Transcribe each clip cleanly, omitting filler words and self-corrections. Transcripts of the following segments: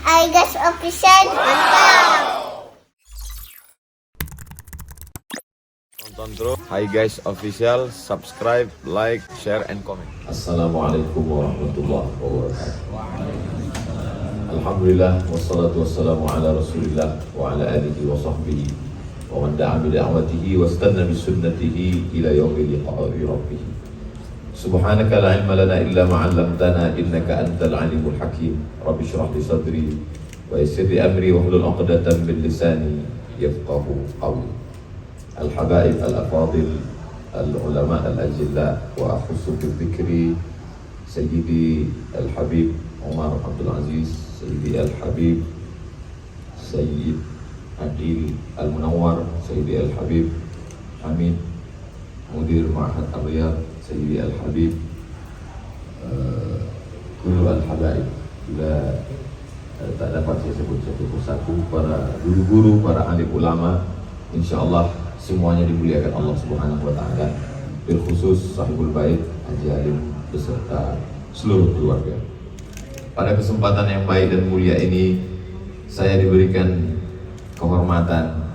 iGas Official, mantap. Tonton terus Hi Guys Official, subscribe, like, share, and comment. Assalamualaikum warahmatullahi wabarakatuh. Alhamdulillah wassalatu wassalamu ala Rasulillah wa ala alihi wa sahbihi wa man da'a bi da'watihi wa istanna bi sunnatihi ila yaumil liqa'i rabbih. Subhanaka la ilma lana illa ma 'allamtana innaka antal alimul hakim. Rabbi shrah li sadri wa yassir li amri wa hlul 'uqdatam min lisani yafqahu qawli. Al-habaib al-afadil al-ulama al-ajilla wa akhussu bi-dhikri Sayyidi Al-Habib Umar Abdul Aziz, Sayyidi Al-Habib Sayyid Adil Al-Munawwar, Sayyidi Al-Habib Hamid Mudir Ma'had Ar-Riyad, Sayyidi Al-Habib Kullu Al-Habaib. Bila tak dapat saya sebut satu persatu, para guru-guru, para alim ulama, insyaallah semuanya dimuliakan Allah Subhanahu wa taala, bil khusus sahibul bait Haji Alim beserta seluruh keluarga. Pada kesempatan yang baik dan mulia ini, saya diberikan kehormatan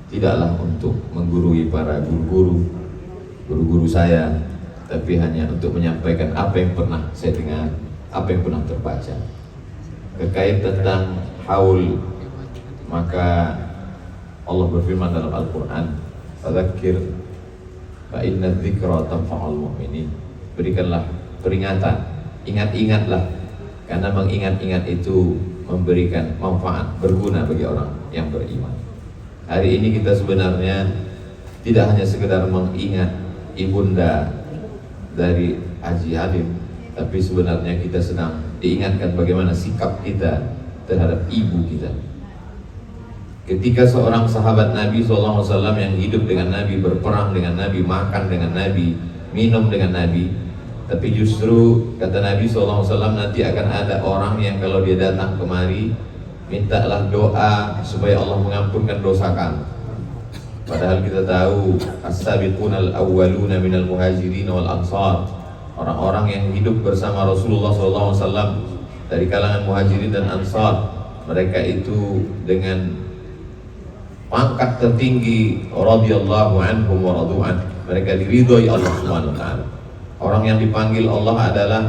tidaklah untuk menggurui para guru-guru saya, tapi hanya untuk menyampaikan apa yang pernah saya dengar, apa yang pernah terbaca terkait tentang haul. Maka Allah berfirman dalam Al-Quran, "Fadzakir fa inna dzikra tanfa'ul mu'minin." Berikanlah peringatan, ingat-ingatlah, karena mengingat-ingat itu memberikan manfaat, berguna bagi orang yang beriman. Hari ini kita sebenarnya tidak hanya sekedar mengingat ibunda dari Haji Halim, tapi sebenarnya kita sedang diingatkan bagaimana sikap kita terhadap ibu kita. Ketika seorang sahabat Nabi SAW yang hidup dengan Nabi, berperang dengan Nabi, makan dengan Nabi, minum dengan Nabi, tapi justru kata Nabi SAW, nanti akan ada orang yang kalau dia datang kemari, mintalah doa supaya Allah mengampunkan dosa kamu. Padahal kita tahu as-sabiqunal awwaluna minal muhajirin wal ansar, orang-orang yang hidup bersama Rasulullah SAW dari kalangan muhajirin dan ansar, mereka itu dengan pangkat tertinggi radhiyallahu anhum wa radu'an, mereka diridhoi Allah Subhanahu wa taala. Orang yang dipanggil Allah adalah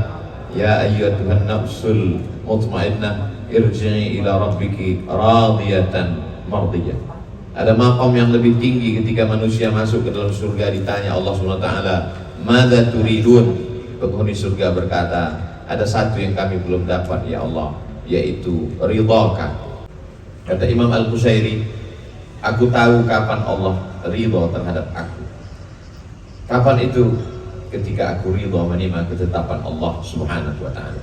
ya ayyatuhan nafsul mutmainnah irji'i ila rabbiki radiyatan mardiyah. Ada maqam yang lebih tinggi ketika manusia masuk ke dalam surga, ditanya Allah Subhanahu wa taala, "Madza turidun?" Penghuni surga berkata, "Ada satu yang kami belum dapat ya Allah, yaitu ridhaka." Kata Imam Al-Qusairi, "Aku tahu kapan Allah ridho terhadap aku. Kapan itu? Ketika aku ridho menerima ketetapan Allah Subhanahu wa taala."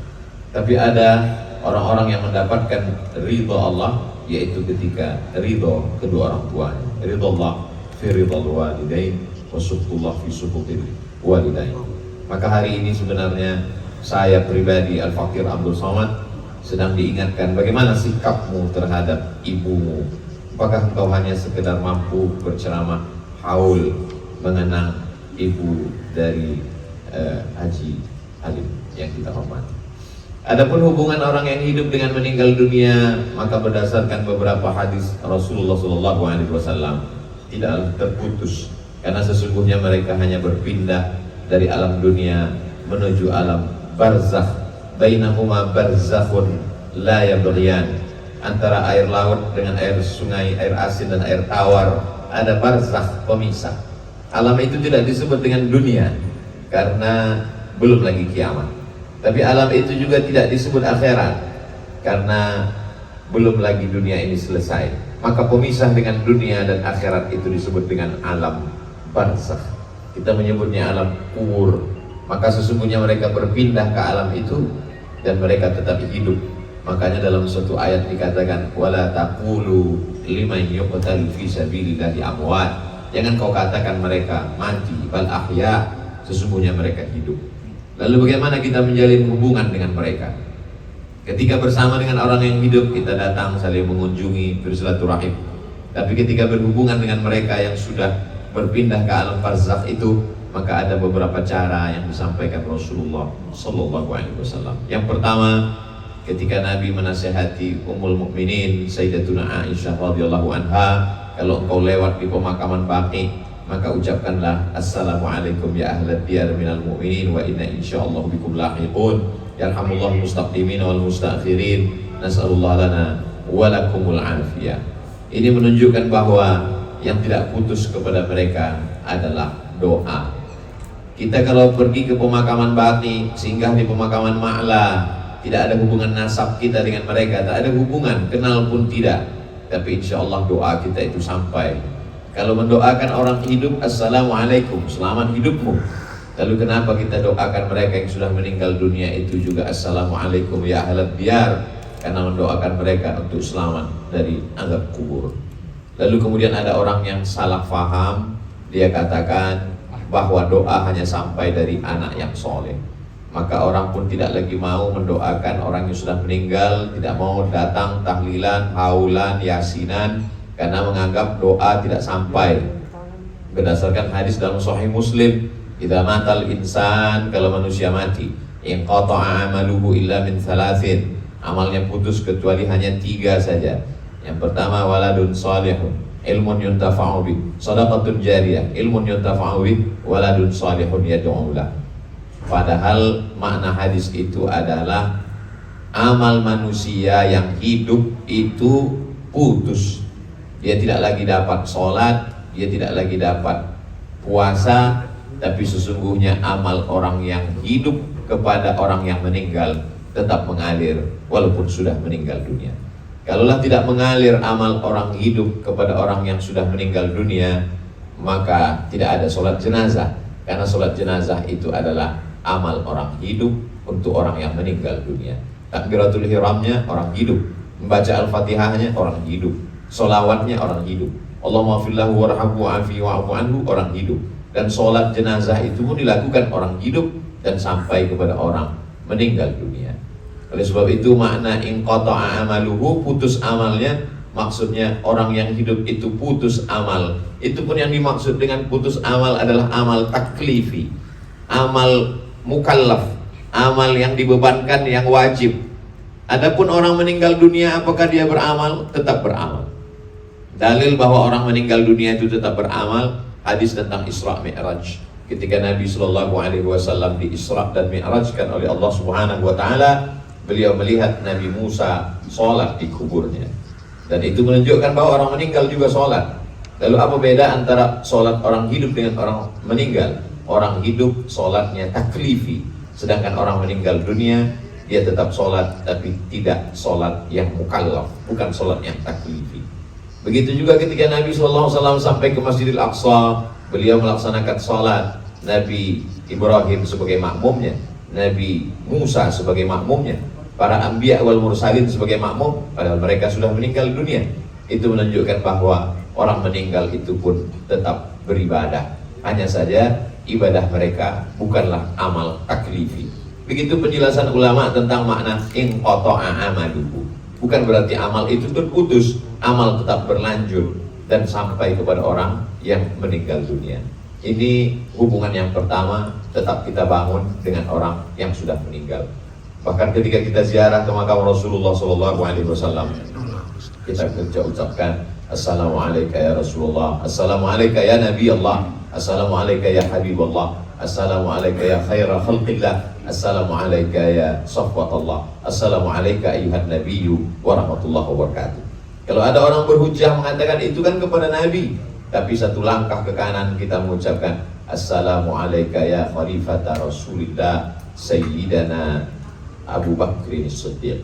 Tapi ada orang-orang yang mendapatkan ridho Allah, yaitu ketika ridho kedua orang tuanya. Ridho Allah fi ridhal walidain wa sukhutullah fi sukhutil walidain. Maka hari ini sebenarnya saya pribadi Al-Fakir Abdul Somad sedang diingatkan bagaimana sikapmu terhadap ibumu. Apakah engkau hanya sekedar mampu berceramah haul mengenang ibu dari Haji Halim yang kita hormati? Adapun hubungan orang yang hidup dengan meninggal dunia, maka berdasarkan beberapa hadis Rasulullah SAW tidaklah terputus, karena sesungguhnya mereka hanya berpindah dari alam dunia menuju alam barzakh. Bainahuma barzakhun la yabghiyan. Antara air laut dengan air sungai, air asin dan air tawar, ada barzakh pemisah. Alam itu tidak disebut dengan dunia karena belum lagi kiamat, tapi alam itu juga tidak disebut akhirat karena belum lagi dunia ini selesai. Maka pemisah dengan dunia dan akhirat itu disebut dengan alam barzakh. Kita menyebutnya alam kubur. Maka sesungguhnya mereka berpindah ke alam itu dan mereka tetap hidup. Makanya dalam suatu ayat dikatakan, wala taqulu liman yuqtalu fi sabilillahi amwat. Jangan kau katakan mereka mati, bal ahya, sesungguhnya mereka hidup. Lalu bagaimana kita menjalin hubungan dengan mereka? Ketika bersama dengan orang yang hidup, kita datang saling mengunjungi, bersilaturahim. Tapi ketika berhubungan dengan mereka yang sudah berpindah ke alam barzakh itu, maka ada beberapa cara yang disampaikan Rasulullah Sallallahu Alaihi Wasallam. Yang pertama, ketika Nabi menasihati Ummul Mukminin Sayyidatuna Aisyah radhiyallahu anha, kalau engkau lewat di pemakaman Baqi, maka ucapkanlah assalamualaikum ya ahlad diyar minal mu'minin wa inna insyaallah bikum lahiqun yarhamullahu mustaqdimin wal mustakhirin nas'alullah lana wa lakumul afiyah. Ini menunjukkan bahwa yang tidak putus kepada mereka adalah doa. Kita kalau pergi ke pemakaman Baqi, singgah di pemakaman Ma'la, tidak ada hubungan nasab kita dengan mereka, tak ada hubungan, kenal pun tidak, tapi insya Allah doa kita itu sampai. Kalau mendoakan orang hidup, assalamualaikum, selamat hidupmu. Lalu kenapa kita doakan mereka yang sudah meninggal dunia itu juga assalamualaikum ya ahlad diyar? Karena mendoakan mereka untuk selamat dari azab kubur. Lalu kemudian ada orang yang salah faham, dia katakan bahwa doa hanya sampai dari anak yang soleh. Maka orang pun tidak lagi mau mendoakan orang yang sudah meninggal, tidak mau datang tahlilan, haulan, yasinan, karena menganggap doa tidak sampai. Berdasarkan hadis dalam Sahih Muslim, idza matal insan, kalau manusia mati, inqata'a amaluhu illa min thalathin, amalnya putus kecuali hanya 3 saja. Yang pertama waladun salihun, ilmun yuntafa'u bih, shadaqatun jariyah, ilmun yuntafa'u bih, waladun salihun yad'u lah. Padahal makna hadis itu adalah amal manusia yang hidup itu putus. Dia tidak lagi dapat sholat, dia tidak lagi dapat puasa, tapi sesungguhnya amal orang yang hidup kepada orang yang meninggal tetap mengalir walaupun sudah meninggal dunia. Kalaulah tidak mengalir amal orang hidup kepada orang yang sudah meninggal dunia, maka tidak ada sholat jenazah, karena sholat jenazah itu adalah amal orang hidup untuk orang yang meninggal dunia. Takbiratul ihramnya orang hidup, membaca al-fatihahnya orang hidup, sholawatnya orang hidup, Allahumma fillahu warhamhu wa'afi wa'afu anhu orang hidup. Dan sholat jenazah itu pun dilakukan orang hidup dan sampai kepada orang meninggal dunia. Oleh sebab itu makna inqata'a amaluhu, putus amalnya, maksudnya orang yang hidup itu putus amal. Itu pun yang dimaksud dengan putus amal adalah amal taklifi, amal mukallaf, amal yang dibebankan, yang wajib. Adapun orang meninggal dunia, apakah dia beramal? Tetap beramal. Dalil bahwa orang meninggal dunia itu tetap beramal, hadis tentang Isra Mi'raj. Ketika Nabi SAW di Isra dan Mi'rajkan oleh Allah Subhanahu wa Ta'ala, beliau melihat Nabi Musa sholat di kuburnya. Dan itu menunjukkan bahwa orang meninggal juga sholat. Lalu apa beda antara sholat orang hidup dengan orang meninggal? Orang hidup sholatnya taklifi, sedangkan orang meninggal dunia dia tetap sholat, tapi tidak sholat yang mukallaf, bukan sholat yang taklifi. Begitu juga ketika Nabi SAW sampai ke Masjidil Aqsa, beliau melaksanakan sholat. Nabi Ibrahim sebagai makmumnya, Nabi Musa sebagai makmumnya, para anbiya wal mursalin sebagai makmum, padahal mereka sudah meninggal dunia. Itu menunjukkan bahwa orang meninggal itu pun tetap beribadah, hanya saja ibadah mereka bukanlah amal taklifi. Begitu penjelasan ulama tentang makna inqata'a amaluhu. Bukan berarti amal itu terputus, amal tetap berlanjut dan sampai kepada orang yang meninggal dunia. Ini hubungan yang pertama tetap kita bangun dengan orang yang sudah meninggal. Bahkan ketika kita ziarah ke makam Rasulullah SAW, kita ucapkan assalamualaikum ya Rasulullah, assalamualaikum ya Nabi Allah, assalamualaikum ya Habibullah, assalamualaikum ya khaira khalqillah, assalamualaikum ya safwatullah, assalamualaikum ayuhan nabiyyu wa rahmatullahi wabarakatuh. Kalau ada orang berhujjah mengatakan itu kan kepada Nabi, tapi satu langkah ke kanan kita mengucapkan assalamualaikum ya khalifata Rasulillah Sayyidana Abu Bakrin Siddiq.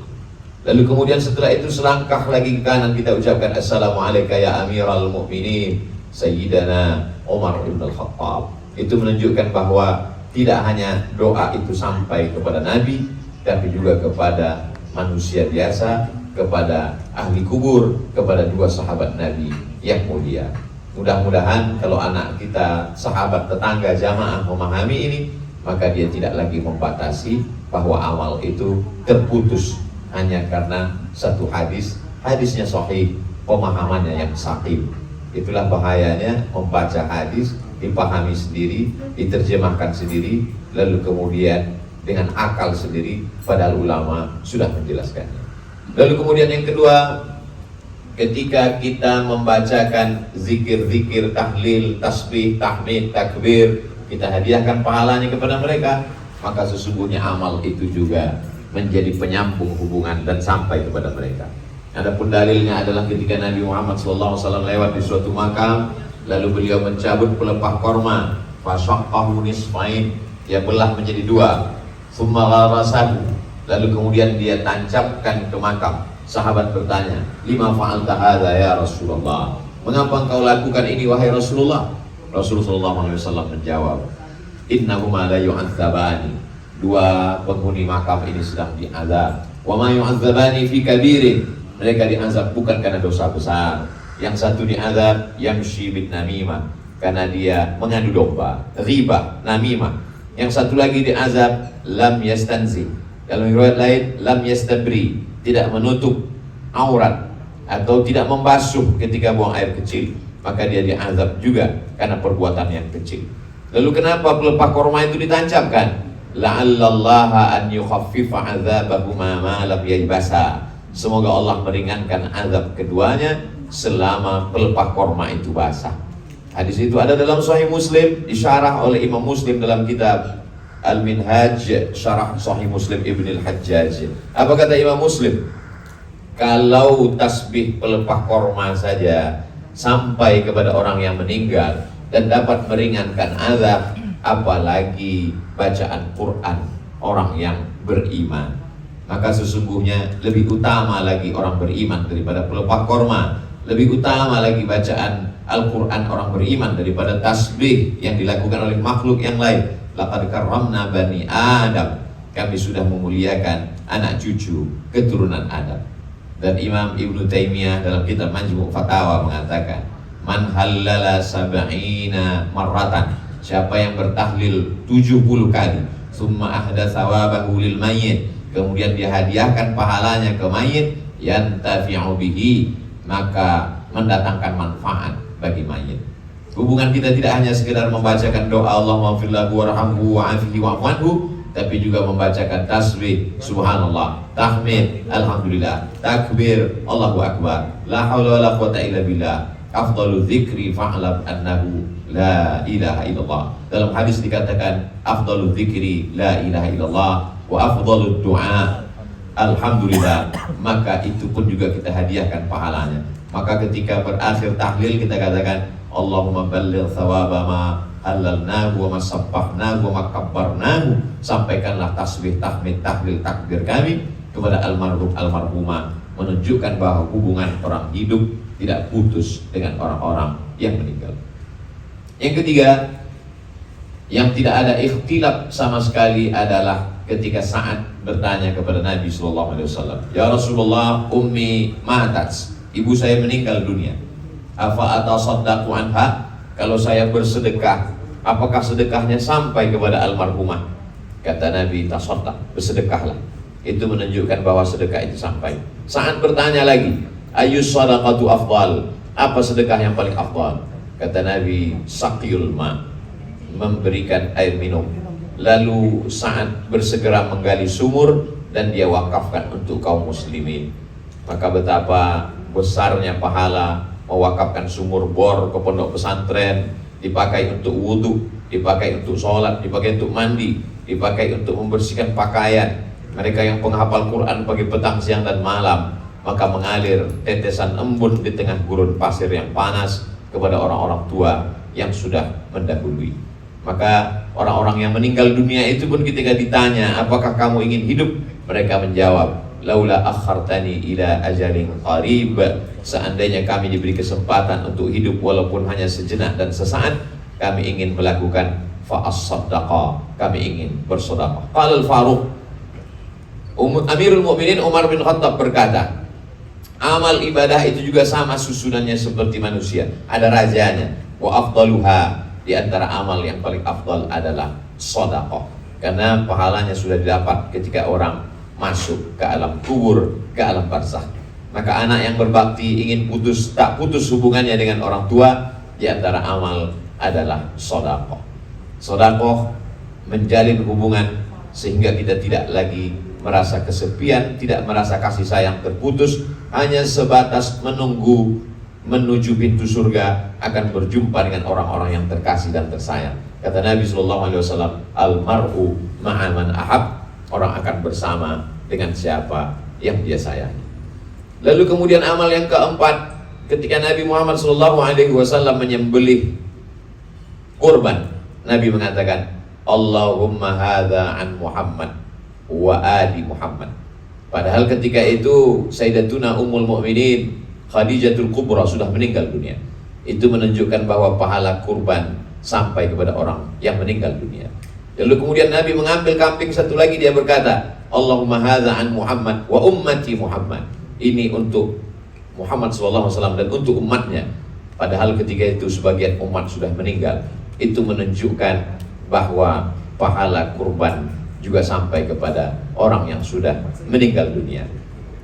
Lalu kemudian setelah itu selangkah lagi ke kanan kita ucapkan assalamualaikum ya Amiral Mu'minin Sayyidana Umar ibn al-Khattab. Itu menunjukkan bahwa tidak hanya doa itu sampai kepada Nabi, tapi juga kepada manusia biasa, kepada ahli kubur, kepada 2 sahabat Nabi yang mulia. Mudah-mudahan kalau anak kita, sahabat, tetangga, jamaah memahami ini, maka dia tidak lagi membatasi bahwa amal itu terputus hanya karena satu hadis, hadisnya sahih, pemahamannya yang saqim. Itulah bahayanya membaca hadis, dipahami sendiri, diterjemahkan sendiri, lalu kemudian dengan akal sendiri, padahal ulama sudah menjelaskannya. Lalu kemudian yang kedua, ketika kita membacakan zikir-zikir, tahlil, tasbih, tahmid, takbir, kita hadiahkan pahalanya kepada mereka, maka sesungguhnya amal itu juga menjadi penyambung hubungan dan sampai kepada mereka. Adapun dalilnya adalah ketika Nabi Muhammad SAW lewat di suatu makam, lalu beliau mencabut pelepah korma, fasyaqqahu nisfain, dia belah menjadi dua, tsumma gharasahu, lalu kemudian dia tancapkan ke makam. Sahabat bertanya, lima fa'alta hadza ya Rasulullah, mengapa engkau lakukan ini wahai Rasulullah? Rasulullah SAW menjawab, innahuma la yu'adzabani, dua penghuni makam ini sedang diazab. Wa ma yu'adzabani fi kabirin, mereka diazab bukan karena dosa besar. Yang satu diazab yamshi bin namimah, karena dia mengadu domba, ghibah, namimah. Yang satu lagi diazab lam yastanzi, dalam riwayat lain lam yastabri, tidak menutup aurat atau tidak membasuh ketika buang air kecil, maka dia diazab juga karena perbuatan yang kecil. Lalu kenapa pelepah korma itu ditancapkan? La'allallaha an yukhaffifa 'adzabahuma ma lam yaybasa, semoga Allah meringankan azab keduanya selama pelepah korma itu basah. Hadis itu ada dalam Sahih Muslim, disyarah oleh Imam Muslim dalam kitab Al-Minhaj, syarah Sahih Muslim Ibn Al-Hajjaj. Apa kata Imam Muslim? Kalau tasbih pelepah korma saja sampai kepada orang yang meninggal dan dapat meringankan azab, apalagi bacaan Quran orang yang beriman. Maka sesungguhnya lebih utama lagi orang beriman daripada pelepah korma, lebih utama lagi bacaan Al-Quran orang beriman daripada tasbih yang dilakukan oleh makhluk yang lain. Laqad karramna bani Adam, kami sudah memuliakan anak cucu keturunan Adam. Dan Imam Ibnu Taimiyah dalam kitab Majmu' Fatawa mengatakan, man hallala sab'ina marratan, siapa yang bertahlil 70 kali, summa ahda thawabahu lil mayyit, kemudian dia hadiahkan pahalanya ke mayit, yantafi'u bihi, maka mendatangkan manfaat bagi mayit. Hubungan kita tidak hanya sekedar membacakan doa Allahumma ighfir lahu warhamhu wa'afihi wa'fu anhu, tapi juga membacakan tasbih, subhanallah, tahmid, alhamdulillah, takbir, Allahu akbar, la haula wala quwata illa billah, afdalu dzikri fa'lam annahu la ilaha illallah. Dalam hadis dikatakan afdalu dzikri la ilaha illallah wa afdalu du'a alhamdulillah, maka itu pun juga kita hadiahkan pahalanya. Maka ketika berakhir tahlil kita katakan Allahumma balligh thawaba ma halalnahu wa ma sabbahnahu wa ma kabbarnahu, sampaikanlah tasbih, tahmid, tahlil, takbir kami kepada almarhum almarhumah, menunjukkan bahwa hubungan orang hidup tidak putus dengan orang-orang yang meninggal. Yang ketiga, yang tidak ada ikhtilaf sama sekali adalah ketika Sa'ad bertanya kepada Nabi SAW, ya Rasulullah, ummi matat, ibu saya meninggal dunia, afa atasaddaqu anha, kalau saya bersedekah, apakah sedekahnya sampai kepada almarhumah? Kata Nabi, tasaddaq, bersedekahlah. Itu menunjukkan bahwa sedekah itu sampai. Sa'ad bertanya lagi, ayyus sadaqatu afdal, apa sedekah yang paling afdal? Kata Nabi, saqiyul ma, memberikan air minum. Lalu Sa'ad bersegera menggali sumur dan dia wakafkan untuk kaum muslimin. Maka betapa besarnya pahala mewakafkan sumur bor ke pondok pesantren, dipakai untuk wudhu, dipakai untuk sholat, dipakai untuk mandi, dipakai untuk membersihkan pakaian. Mereka yang penghafal Quran pagi, petang, siang dan malam, maka mengalir tetesan embun di tengah gurun pasir yang panas kepada orang-orang tua yang sudah mendahului. Maka orang-orang yang meninggal dunia itu pun ketika ditanya, apakah kamu ingin hidup? Mereka menjawab, laula akhartani ila ajalin qarib, seandainya kami diberi kesempatan untuk hidup walaupun hanya sejenak dan sesaat, kami ingin melakukan fa'as-saddaqa, kami ingin bersedekah. Qala al-Faruq, Amirul Mukminin Umar bin Khattab berkata, amal ibadah itu juga sama susunannya seperti manusia, ada rajanya. Wa afdaluha, di antara amal yang paling afdal adalah sedekah, karena pahalanya sudah didapat ketika orang masuk ke alam kubur, ke alam barzakh. Maka anak yang berbakti ingin tak putus hubungannya dengan orang tua, di antara amal adalah sedekah. Sedekah menjalin hubungan sehingga kita tidak lagi merasa kesepian, tidak merasa kasih sayang terputus, hanya sebatas menunggu menuju pintu surga akan berjumpa dengan orang-orang yang terkasih dan tersayang. Kata Nabi SAW, al-mar'u ma'aman ahab, orang akan bersama dengan siapa yang dia sayangi. Lalu kemudian amal yang keempat, ketika Nabi Muhammad SAW menyembelih kurban, Nabi mengatakan, Allahumma hadza an Muhammad wa ali Muhammad. Padahal ketika itu Sayyidatuna Ummul Mukminin Khadijatul Kubra sudah meninggal dunia. Itu menunjukkan bahwa pahala kurban sampai kepada orang yang meninggal dunia. Lalu kemudian Nabi mengambil kambing satu lagi, dia berkata, Allahumma hadza an Muhammad wa ummati Muhammad. Ini untuk Muhammad SAW dan untuk umatnya. Padahal ketika itu sebagian umat sudah meninggal. Itu menunjukkan bahwa pahala kurban juga sampai kepada orang yang sudah meninggal dunia.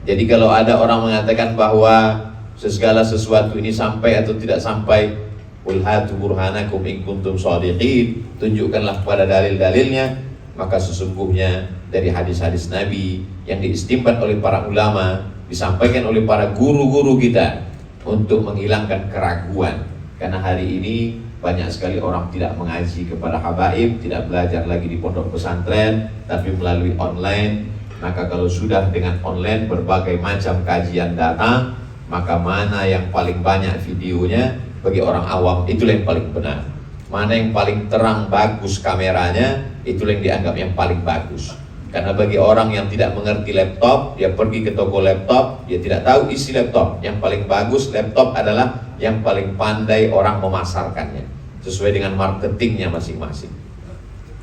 Jadi kalau ada orang mengatakan bahwa segala sesuatu ini sampai atau tidak sampai, qul hatu burhanakum in kuntum shadiqin, tunjukkanlah pada dalil-dalilnya, maka sesungguhnya dari hadis-hadis Nabi yang diistimbat oleh para ulama, disampaikan oleh para guru-guru kita untuk menghilangkan keraguan. Karena hari ini banyak sekali orang tidak mengaji kepada habaib, tidak belajar lagi di pondok pesantren, tapi melalui online. Maka kalau sudah dengan online berbagai macam kajian datang, maka mana yang paling banyak videonya bagi orang awam, itulah yang paling benar. Mana yang paling terang bagus kameranya, itulah yang dianggap yang paling bagus. Karena bagi orang yang tidak mengerti laptop, dia pergi ke toko laptop, dia tidak tahu isi laptop. Yang paling bagus laptop adalah yang paling pandai orang memasarkannya sesuai dengan marketingnya masing-masing.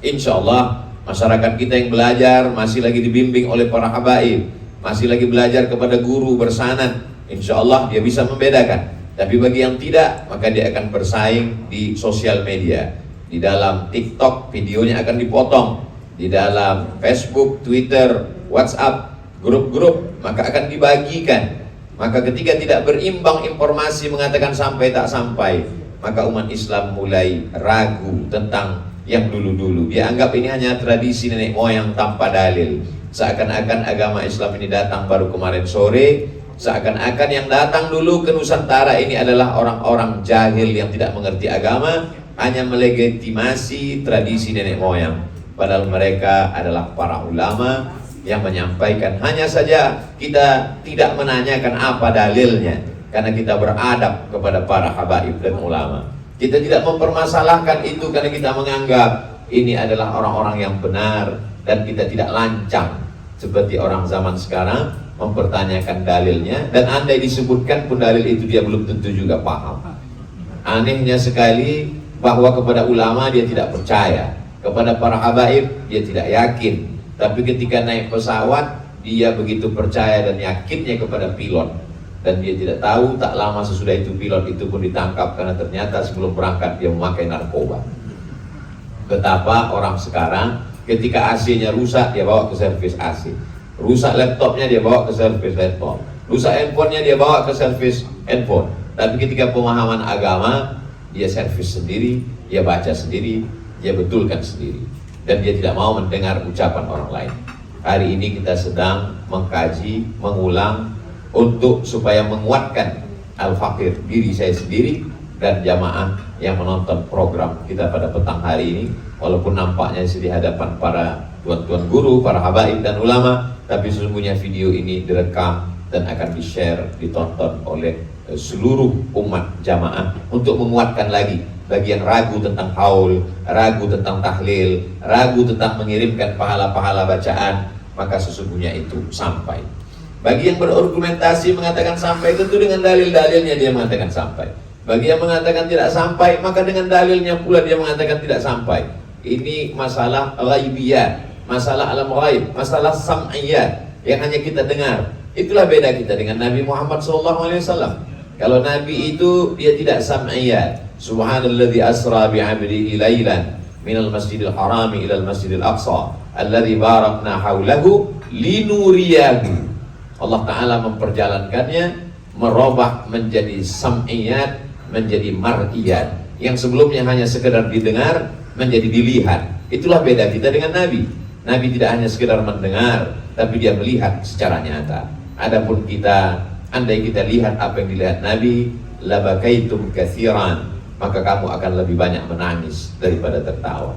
Insya Allah masyarakat kita yang belajar masih lagi dibimbing oleh para habaib, masih lagi belajar kepada guru bersanad, insya Allah dia bisa membedakan. Tapi bagi yang tidak, maka dia akan bersaing di sosial media. Di dalam TikTok videonya akan dipotong, di dalam Facebook, Twitter, WhatsApp, grup-grup, maka akan dibagikan. Maka ketika tidak berimbang informasi mengatakan sampai tak sampai, maka umat Islam mulai ragu tentang yang dulu-dulu. Dia anggap ini hanya tradisi nenek moyang tanpa dalil. Seakan-akan agama Islam ini datang baru kemarin sore, seakan-akan yang datang dulu ke Nusantara ini adalah orang-orang jahil yang tidak mengerti agama, hanya melegitimasi tradisi nenek moyang. Padahal mereka adalah para ulama yang menyampaikan. Hanya saja kita tidak menanyakan apa dalilnya, karena kita beradab kepada para habaib dan ulama. Kita tidak mempermasalahkan itu karena kita menganggap ini adalah orang-orang yang benar, dan kita tidak lancang seperti orang zaman sekarang mempertanyakan dalilnya, dan andai disebutkan pun dalil itu dia belum tentu juga paham. Anehnya sekali bahwa kepada ulama dia tidak percaya, kepada para habaib dia tidak yakin, tapi ketika naik pesawat dia begitu percaya dan yakinnya kepada pilot. Dan dia tidak tahu tak lama sesudah itu pilot itu pun ditangkap karena ternyata sebelum berangkat dia memakai narkoba. Betapa orang sekarang ketika AC-nya rusak dia bawa ke servis AC, rusak laptopnya dia bawa ke servis laptop, rusak handphonenya dia bawa ke servis handphone. Tapi ketika pemahaman agama, dia servis sendiri, dia baca sendiri, dia betulkan sendiri, dan dia tidak mau mendengar ucapan orang lain. Hari ini kita sedang mengkaji, mengulang untuk supaya menguatkan al-fakir diri saya sendiri dan jamaah yang menonton program kita pada petang hari ini. Walaupun nampaknya di hadapan para tuan-tuan guru, para habaib dan ulama, tapi sesungguhnya video ini direkam dan akan di-share, ditonton oleh seluruh umat jamaah untuk menguatkan lagi bagi yang ragu tentang haul, ragu tentang tahlil, ragu tentang mengirimkan pahala-pahala bacaan, maka sesungguhnya itu sampai. Bagi yang berargumentasi mengatakan sampai, tentu dengan dalil-dalilnya dia mengatakan sampai. Bagi yang mengatakan tidak sampai, maka dengan dalilnya pula dia mengatakan tidak sampai. Ini masalah ghaibiyat, masalah alam ghaib, masalah sam'iyat yang hanya kita dengar. Itulah beda kita dengan Nabi Muhammad SAW. Kalau Nabi itu dia tidak sam'iyat. Subhanalladzi asra bi'abdihi lailan minal masjidil harami ilal masjidil aqsa alladzi barakna haulahu linuriyahu. Allah Ta'ala memperjalankannya, merubah menjadi sam'iyat, menjadi mar'iyat. Yang sebelumnya hanya sekedar didengar, menjadi dilihat. Itulah beda kita dengan Nabi. Nabi tidak hanya sekedar mendengar, tapi dia melihat secara nyata. Adapun kita, andai kita lihat apa yang dilihat Nabi, labakaitum katsiran, maka kamu akan lebih banyak menangis daripada tertawa.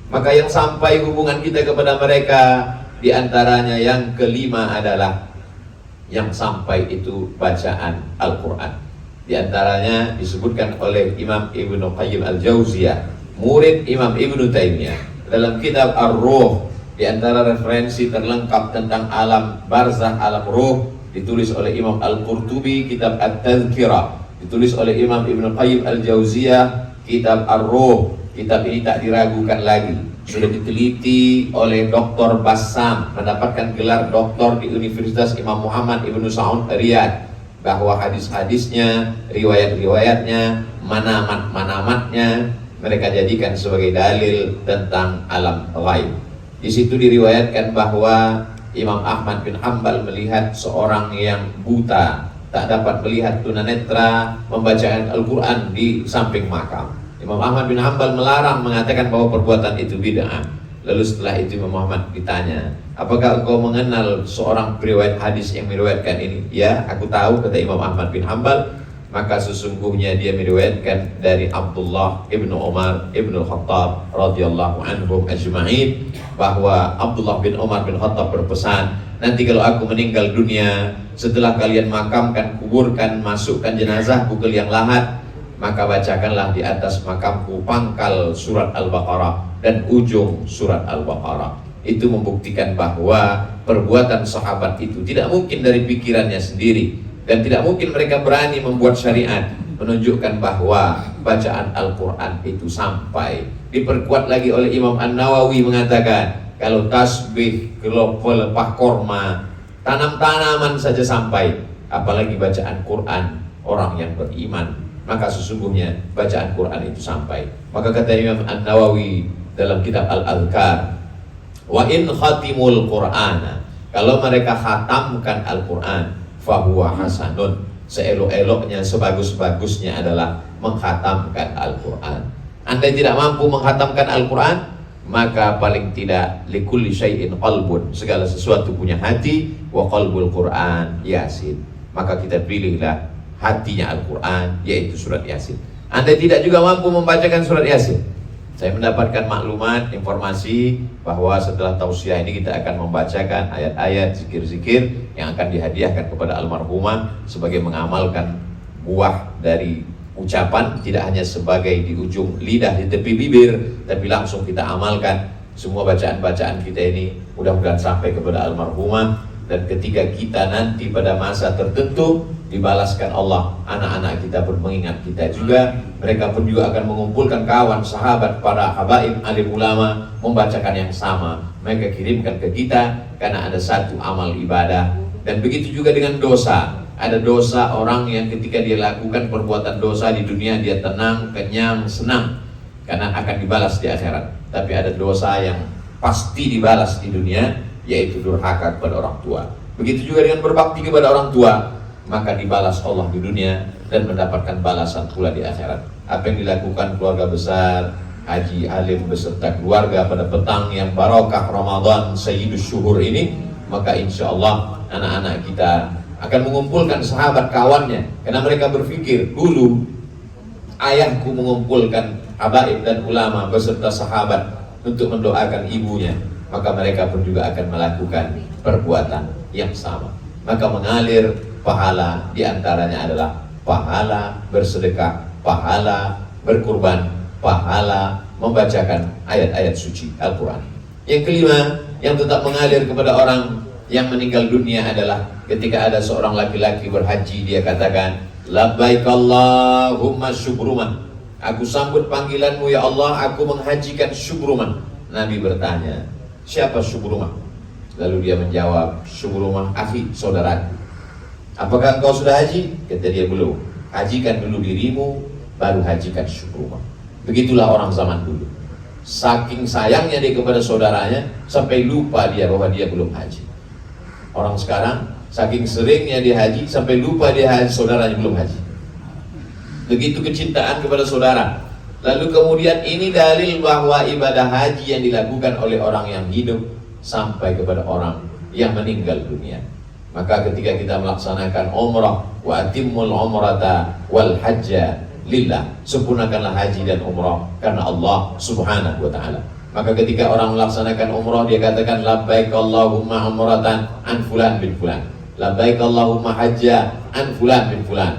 Maka yang sampai hubungan kita kepada mereka, diantaranya yang kelima adalah yang sampai itu bacaan Al-Quran. Di antaranya disebutkan oleh Imam Ibnu Qayyim Al-Jauziyah, murid Imam Ibnu Taimiyah, dalam kitab Ar-Ruh. Di antara referensi terlengkap tentang alam barzakh, alam ruh, ditulis oleh Imam Al-Qurtubi, kitab At-Tadhkirah, ditulis oleh Imam Ibnu Qayyim Al-Jauziyah, kitab Ar-Ruh. Kitab ini tak diragukan lagi, sudah diteliti oleh Dr. Bassam, mendapatkan gelar doktor di Universitas Imam Muhammad Ibnu Saud Riyadh, bahwa hadis-hadisnya, riwayat-riwayatnya, manamat-manamatnya mereka jadikan sebagai dalil tentang alam ghaib. Di situ diriwayatkan bahwa Imam Ahmad bin Hanbal melihat seorang yang buta, tak dapat melihat tunanetra, membacakan Al-Quran di samping makam. Imam Ahmad bin Hanbal melarang, mengatakan bahwa perbuatan itu bid'ah. Lalu setelah itu Imam Ahmad ditanya, apakah engkau mengenal seorang periwayat hadis yang meriwayatkan ini? Ya, aku tahu, kata Imam Ahmad bin Hanbal. Maka sesungguhnya dia meriwayatkan dari Abdullah ibnu Umar ibnu Khattab radhiyallahu anhum ajma'in, bahwa Abdullah bin Umar bin Khattab berpesan, nanti kalau aku meninggal dunia, setelah kalian makamkan, kuburkan, masukkan jenazahku ke liang lahat, maka bacakanlah di atas makamku pangkal surat Al-Baqarah dan ujung surat Al-Baqarah. Itu membuktikan bahwa perbuatan sahabat itu tidak mungkin dari pikirannya sendiri, dan tidak mungkin mereka berani membuat syariat, menunjukkan bahwa bacaan Al-Quran itu sampai. Diperkuat lagi oleh Imam An-Nawawi mengatakan, kalau tasbih, kalau pelepah korma, tanam-tanaman saja sampai, apalagi bacaan Quran orang yang beriman, maka sesungguhnya bacaan Quran itu sampai. Maka kata Imam An-Nawawi dalam kitab Al-Adhkar, wa in khatimul Qur'ana, kalau mereka khatamkan Al-Quran, fahuwa hasanun, seelok-eloknya, sebagus-bagusnya adalah menghatamkan Al-Quran. Anda tidak mampu menghatamkan Al-Quran, maka paling tidak likulli syai'in qalbun, segala sesuatu punya hati, wa qalbul Quran Yasin, maka kita pilihlah hatinya Al-Quran, yaitu surat Yasin. Anda tidak juga mampu membacakan surat Yasin, saya mendapatkan maklumat, informasi bahwa setelah tausiah ini kita akan membacakan ayat-ayat zikir-zikir yang akan dihadiahkan kepada almarhumah sebagai mengamalkan buah dari ucapan, tidak hanya sebagai di ujung lidah, di tepi bibir, tapi langsung kita amalkan. Semua bacaan-bacaan kita ini mudah-mudahan sampai kepada almarhumah, dan ketika kita nanti pada masa tertentu dibalaskan Allah, anak-anak kita pun mengingat kita juga, mereka pun juga akan mengumpulkan kawan, sahabat, para habaib, alim ulama, membacakan yang sama, mereka kirimkan ke kita, karena ada satu amal ibadah. Dan begitu juga dengan dosa. Ada dosa orang yang ketika dia lakukan perbuatan dosa di dunia, dia tenang, kenyang, senang, karena akan dibalas di akhirat. Tapi ada dosa yang pasti dibalas di dunia, yaitu durhaka kepada orang tua. Begitu juga dengan berbakti kepada orang tua, maka dibalas Allah di dunia dan mendapatkan balasan pula di akhirat. Apa yang dilakukan keluarga besar Haji Alim beserta keluarga pada petang yang barokah Ramadan Sayyidus Syuhur ini, maka insya Allah anak-anak kita akan mengumpulkan sahabat kawannya, karena mereka berpikir, dulu ayahku mengumpulkan habaib dan ulama beserta sahabat untuk mendoakan ibunya, maka mereka pun juga akan melakukan perbuatan yang sama. Maka mengalir pahala, diantaranya adalah pahala bersedekah, pahala berkurban, pahala membacakan ayat-ayat suci Al-Quran. Yang kelima, yang tetap mengalir kepada orang yang meninggal dunia adalah ketika ada seorang laki-laki berhaji, dia katakan, labbaik Allahumma syubrumah, aku sambut panggilanmu ya Allah, aku menghajikan Syubrumah. Nabi bertanya, siapa Syubrumah? Lalu dia menjawab, Syubrumah akhi, saudara. Apakah engkau sudah haji? Kata dia, belum. Hajikan dulu dirimu, baru hajikan Syubrumah. Begitulah orang zaman dulu, saking sayangnya dia kepada saudaranya sampai lupa dia bahwa dia belum haji. Orang sekarang saking seringnya dia haji sampai lupa dia haji, saudaranya belum haji. Begitu kecintaan kepada saudara. Lalu kemudian ini dalil bahwa ibadah haji yang dilakukan oleh orang yang hidup sampai kepada orang yang meninggal dunia. Maka ketika kita melaksanakan umrah, wa atimmul umrata wal hajja lillah, sempurnakanlah haji dan umrah karena Allah Subhanahu wa taala. Maka ketika orang melaksanakan umrah, dia katakan labbaik Allahumma umratan an fulan bin fulan, labbaik Allahumma hajja an fulan bin fulan.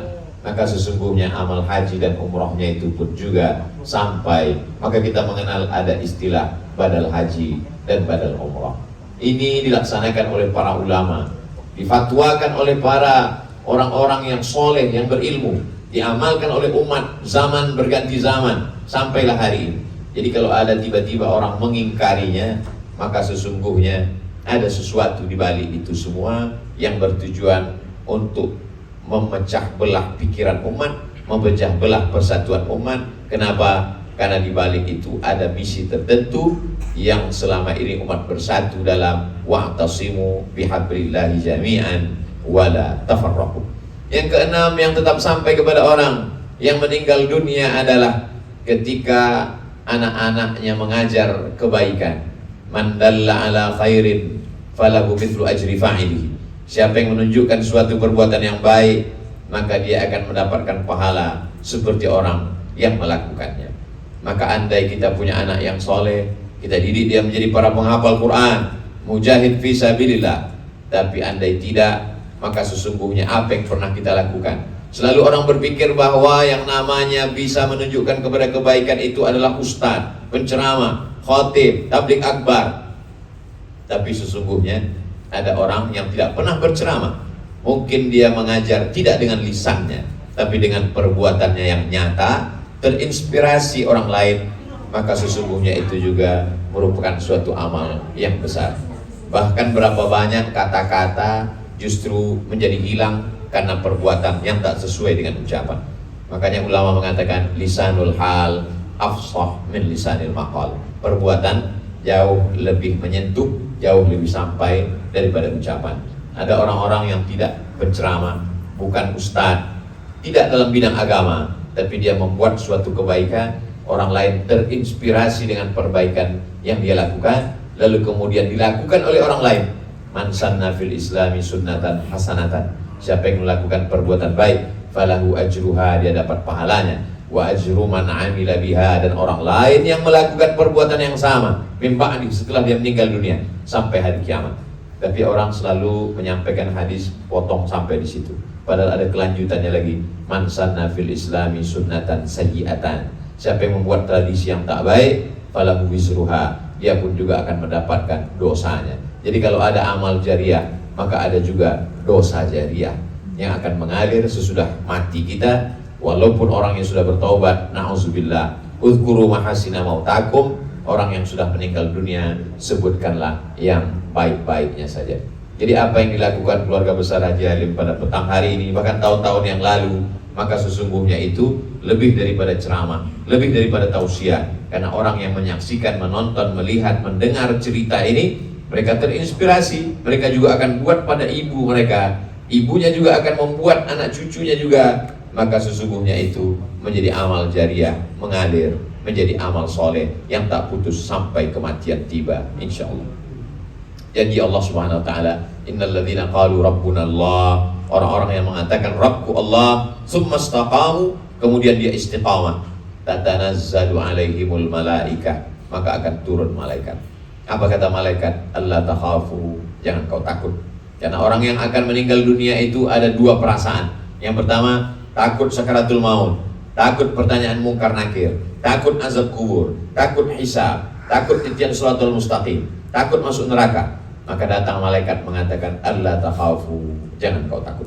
Maka sesungguhnya amal haji dan umrahnya itu pun juga sampai. Maka kita mengenal ada istilah badal haji dan badal umrah. Ini dilaksanakan oleh para ulama, difatwakan oleh para orang-orang yang soleh, yang berilmu, diamalkan oleh umat zaman berganti zaman sampailah hari ini. Jadi kalau ada tiba-tiba orang mengingkarinya, maka sesungguhnya ada sesuatu di balik itu semua yang bertujuan untuk memecah belah pikiran umat, memecah belah persatuan umat. Kenapa? Karena di balik itu ada misi tertentu yang selama ini umat bersatu dalam wa'tasimu bihablillahi jami'an wala tafarraqu. Yang keenam yang tetap sampai kepada orang yang meninggal dunia adalah ketika anak-anaknya mengajar kebaikan. Man dalla ala khairin falahu mithlu ajri fa'ilihi. Siapa yang menunjukkan suatu perbuatan yang baik, maka dia akan mendapatkan pahala seperti orang yang melakukannya. Maka andai kita punya anak yang soleh, kita didik dia menjadi para penghafal Quran, mujahid fi sabilillah. Tapi andai tidak, maka sesungguhnya apa yang pernah kita lakukan? Selalu orang berpikir bahwa yang namanya bisa menunjukkan kepada kebaikan itu adalah ustaz, penceramah, khatib, tabligh akbar. Tapi sesungguhnya ada orang yang tidak pernah berceramah. Mungkin dia mengajar tidak dengan lisannya, tapi dengan perbuatannya yang nyata, terinspirasi orang lain. Maka sesungguhnya itu juga merupakan suatu amal yang besar. Bahkan berapa banyak kata-kata justru menjadi hilang karena perbuatan yang tak sesuai dengan ucapan. Makanya ulama mengatakan lisanul hal afsah min lisanil maqal. Perbuatan jauh lebih menyentuh, jauh lebih sampai daripada ucapan. Ada orang-orang yang tidak berceramah, bukan ustadz, tidak dalam bidang agama, tapi dia membuat suatu kebaikan, orang lain terinspirasi dengan perbaikan yang dia lakukan, lalu kemudian dilakukan oleh orang lain. Man sanna fil islami sunnatan hasanatan. Siapa yang melakukan perbuatan baik, falahu ajruha, dia dapat pahalanya. Wa ajru man amila biha, dan orang lain yang melakukan perbuatan yang sama min ba'di, setelah dia meninggal dunia sampai hari kiamat. Tapi orang selalu menyampaikan hadis potong sampai di situ. Padahal ada kelanjutannya lagi. Man sanna fil islami sunnatan sayyi'atan. Siapa yang membuat tradisi yang tak baik, falahu wizruha, dia pun juga akan mendapatkan dosanya. Jadi kalau ada amal jariah, maka ada juga dosa jariah yang akan mengalir sesudah mati kita. Walaupun orang yang sudah bertaubat, na'udzubillah, uzkuru mahasina mautakum, orang yang sudah meninggal dunia, sebutkanlah yang baik-baiknya saja. Jadi apa yang dilakukan keluarga besar Haji Halim pada petang hari ini, bahkan tahun-tahun yang lalu, maka sesungguhnya itu lebih daripada ceramah, lebih daripada tausiah. Karena orang yang menyaksikan, menonton, melihat, mendengar cerita ini, mereka terinspirasi. Mereka juga akan buat pada ibu mereka, ibunya juga akan membuat anak cucunya juga. Maka sesungguhnya itu menjadi amal jariah, mengalir menjadi amal soleh yang tak putus sampai kematian tiba, insya Allah. Janji Allah Subhanahu Wa Taala, Innal ladzina qalu Rabbuna Allah, orang-orang yang mengatakan Rabbku Allah, summa istaqamu, kemudian dia istiqamah, tatanazzalu alaihimul malaikah, maka akan turun malaikat. Apa kata malaikat? Allah takhafu, jangan kau takut. Karena orang yang akan meninggal dunia itu ada dua perasaan. Yang pertama, takut sakaratul maut, takut pertanyaan mungkar nakir, takut azab kubur, takut hisab, takut titian shiratal mustaqim, takut masuk neraka. Maka datang malaikat mengatakan Allah takhafu, jangan kau takut.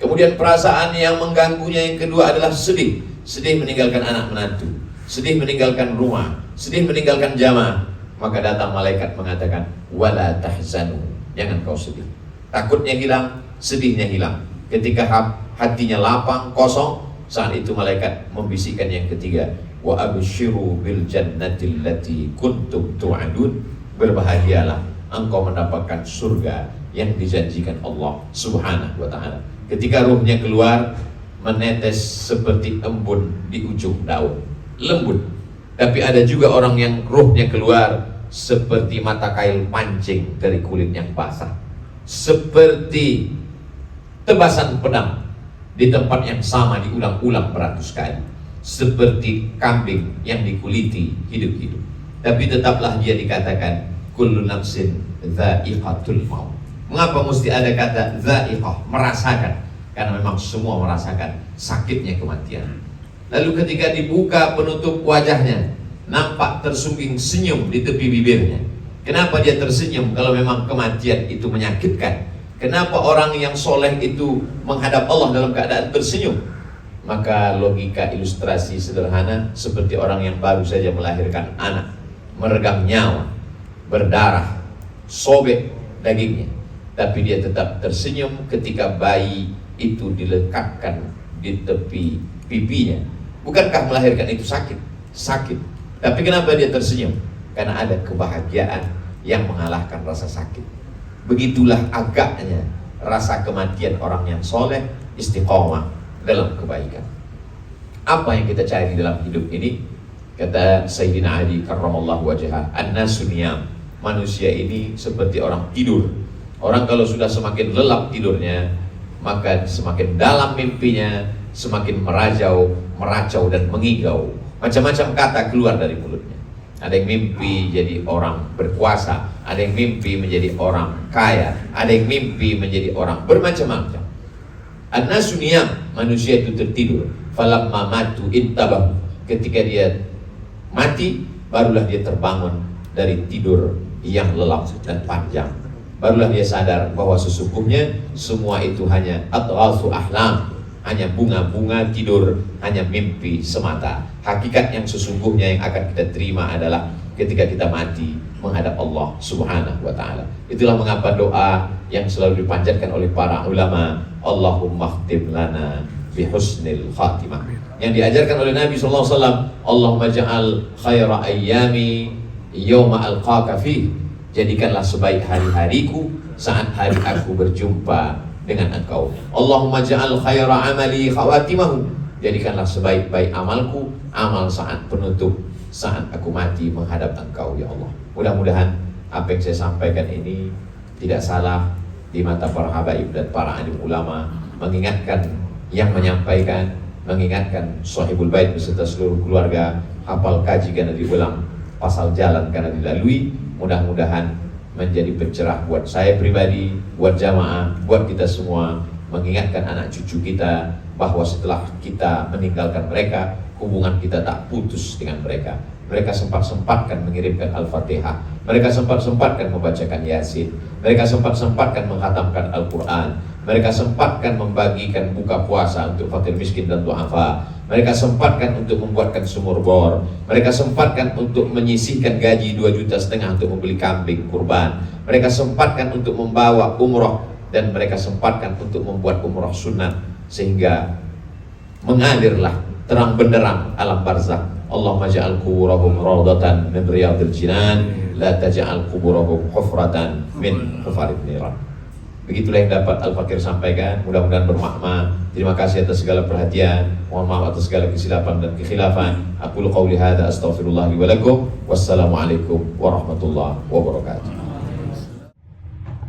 Kemudian perasaan yang mengganggunya yang kedua adalah sedih. Sedih meninggalkan anak menantu, sedih meninggalkan rumah, sedih meninggalkan jamaah. Maka datang malaikat mengatakan wala tahzanu, jangan kau sedih. Takutnya hilang, sedihnya hilang. Ketika hatinya lapang, kosong, saat itu malaikat membisikkan yang ketiga, wa abshiru bil jannati allati kuntum tu'adun, berbahagialah engkau mendapatkan surga yang dijanjikan Allah Subhanahu wa Ta'ala. Ketika ruhnya keluar, menetes seperti embun di ujung daun, lembut. Tapi ada juga orang yang ruhnya keluar seperti mata kail pancing dari kulit yang basah, seperti tebasan pedang di tempat yang sama diulang-ulang beratus kali, seperti kambing yang dikuliti hidup-hidup. Tapi tetaplah dia dikatakan kullu nafsin dha'iqatul maut. Mengapa mesti ada kata dha'iqah, merasakan? Karena memang semua merasakan sakitnya kematian. Lalu ketika dibuka penutup wajahnya, nampak tersungging senyum di tepi bibirnya. Kenapa dia tersenyum kalau memang kematian itu menyakitkan? Kenapa orang yang soleh itu menghadap Allah dalam keadaan tersenyum? Maka logika ilustrasi sederhana seperti orang yang baru saja melahirkan anak, meregang nyawa, berdarah, sobek dagingnya, tapi dia tetap tersenyum ketika bayi itu dilekatkan di tepi pipinya. Bukankah melahirkan itu sakit? Sakit. Tapi kenapa dia tersenyum? Karena ada kebahagiaan yang mengalahkan rasa sakit. Begitulah agaknya rasa kematian orang yang soleh, istiqomah dalam kebaikan. Apa yang kita cari dalam hidup ini? Kata Sayyidina Ali karramallahu wajhah, an-nasu niyam. Manusia ini seperti orang tidur. Orang kalau sudah semakin lelap tidurnya, maka semakin dalam mimpinya, semakin meracau dan mengigau. Macam-macam kata keluar dari mulutnya. Ada yang mimpi jadi orang berkuasa, ada yang mimpi menjadi orang kaya, ada yang mimpi menjadi orang bermacam-macam. An-nasu niyam, manusia itu tertidur. Falamma matu intabahu. Ketika dia mati, barulah dia terbangun dari tidur yang lelap dan panjang. Barulah dia sadar bahwa sesungguhnya semua itu hanya adghasu ahlam, hanya bunga-bunga tidur, hanya mimpi semata. Hakikat yang sesungguhnya yang akan kita terima adalah ketika kita mati menghadap Allah Subhanahu wa ta'ala. Itulah mengapa doa yang selalu dipanjatkan oleh para ulama, Allahumma khtim lana bihusnil khatimah, yang diajarkan oleh Nabi SAW. Allahumma ja'al khaira ayyami yawma alqaka fih. Jadikanlah sebaik hari-hariku saat hari aku berjumpa dengan engkau. Allahumma ja'al khaira amali khawatimahu. Jadikanlah sebaik-baik amalku amal saat penutup, saat aku mati menghadap engkau ya Allah. Mudah-mudahan apa yang saya sampaikan ini tidak salah di mata para habaib dan para alim ulama, mengingatkan yang menyampaikan, mengingatkan sahibul bait beserta seluruh keluarga, hafal kaji karena diulang, pasal jalan karena dilalui. Mudah-mudahan menjadi pencerah buat saya pribadi, buat jamaah, buat kita semua, mengingatkan anak cucu kita bahwa setelah kita meninggalkan mereka, hubungan kita tak putus dengan mereka. Mereka sempat-sempatkan mengirimkan Al-Fatihah, mereka sempat-sempatkan membacakan Yasin, mereka sempat-sempatkan menghatamkan Al-Quran, mereka sempatkan membagikan buka puasa untuk fakir miskin dan du'afa, mereka sempatkan untuk membuatkan sumur bor, mereka sempatkan untuk menyisihkan gaji 2,5 juta untuk membeli kambing kurban, mereka sempatkan untuk membawa umroh, dan mereka sempatkan untuk membuat umroh sunat, sehingga mengalirlah terang benderang alam barzakh. Allahumma ja'al kuburahum rawdatan min riyadil jinan, la taj'al kuburahum hufratan min hufarid niran. Begitulah yang dapat Al-Fakir sampaikan, mudah-mudahan bermakna. Terima kasih atas segala perhatian, mohon maaf atas segala kesilapan dan kekhilafan. Aqulu qawli hadza astaghfirullah li wa lakum. Wassalamualaikum warahmatullahi wabarakatuh.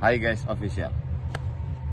Hi guys official.